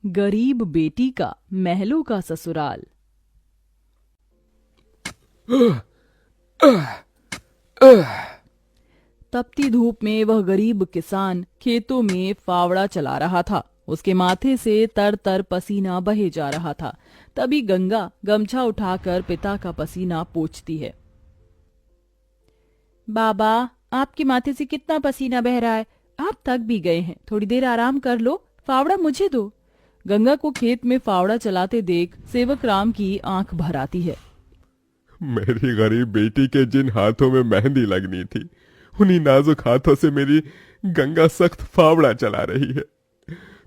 गरीब बेटी का महलों का ससुराल। तपती धूप में वह गरीब किसान खेतों में फावड़ा चला रहा था। उसके माथे से तर तर पसीना बहे जा रहा था। तभी गंगा गमछा उठाकर पिता का पसीना पोंछती है। बाबा, आपके माथे से कितना पसीना बह रहा है। आप थक भी गए हैं, थोड़ी देर आराम कर लो। फावड़ा मुझे दो। गंगा को खेत में फावड़ा चलाते देख सेवक राम की आंख भर आती है। मेरी गरीब बेटी के जिन हाथों में मेहंदी लगनी थी, उन्हीं नाजुक हाथों से मेरी गंगा सख्त फावड़ा चला रही है।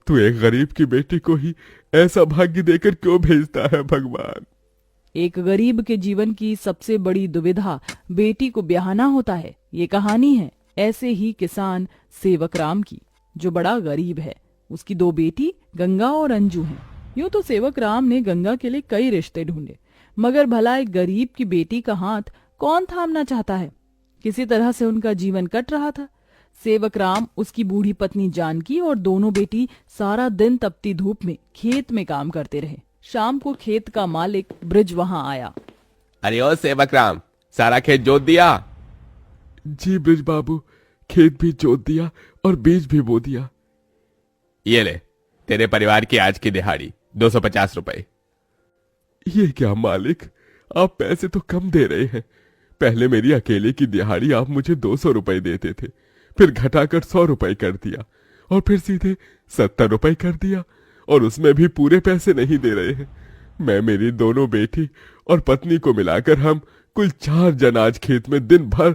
तू एक गरीब की बेटी को ही ऐसा भाग्य देकर क्यों भेजता है भगवान? एक गरीब के जीवन की सबसे बड़ी दुविधा बेटी को ब्याहना होता है। ये कहानी है ऐसे ही किसान सेवक राम की, जो बड़ा गरीब है। उसकी दो बेटी गंगा और अंजू हैं। यूं तो सेवक राम ने गंगा के लिए कई रिश्ते ढूंढे, मगर भला एक गरीब की बेटी का हाथ कौन थामना चाहता है। किसी तरह से उनका जीवन कट रहा था। सेवक राम, उसकी बूढ़ी पत्नी जानकी और दोनों बेटी सारा दिन तपती धूप में खेत में काम करते रहे। शाम को खेत का मालिक ब्रिज वहां आया। अरे ओ सेवक राम, सारा खेत जोत दिया? जी ब्रिज बाबू, खेत भी जोत दिया और बीज भी बो दिया। ये ले, तेरे परिवार की आज की दिहाड़ी 250 रुपए। ये क्या मालिक, आप पैसे तो कम दे रहे हैं। पहले मेरी अकेले की दिहाड़ी आप मुझे 200 रुपए देते थे, फिर घटाकर 100 रुपए कर दिया और फिर सीधे 70 रुपए कर दिया, और उसमें भी पूरे पैसे नहीं दे रहे हैं। मैं, मेरी दोनों बेटी और पत्नी को मिलाकर हम कुल 4 जन आज खेत में दिन भर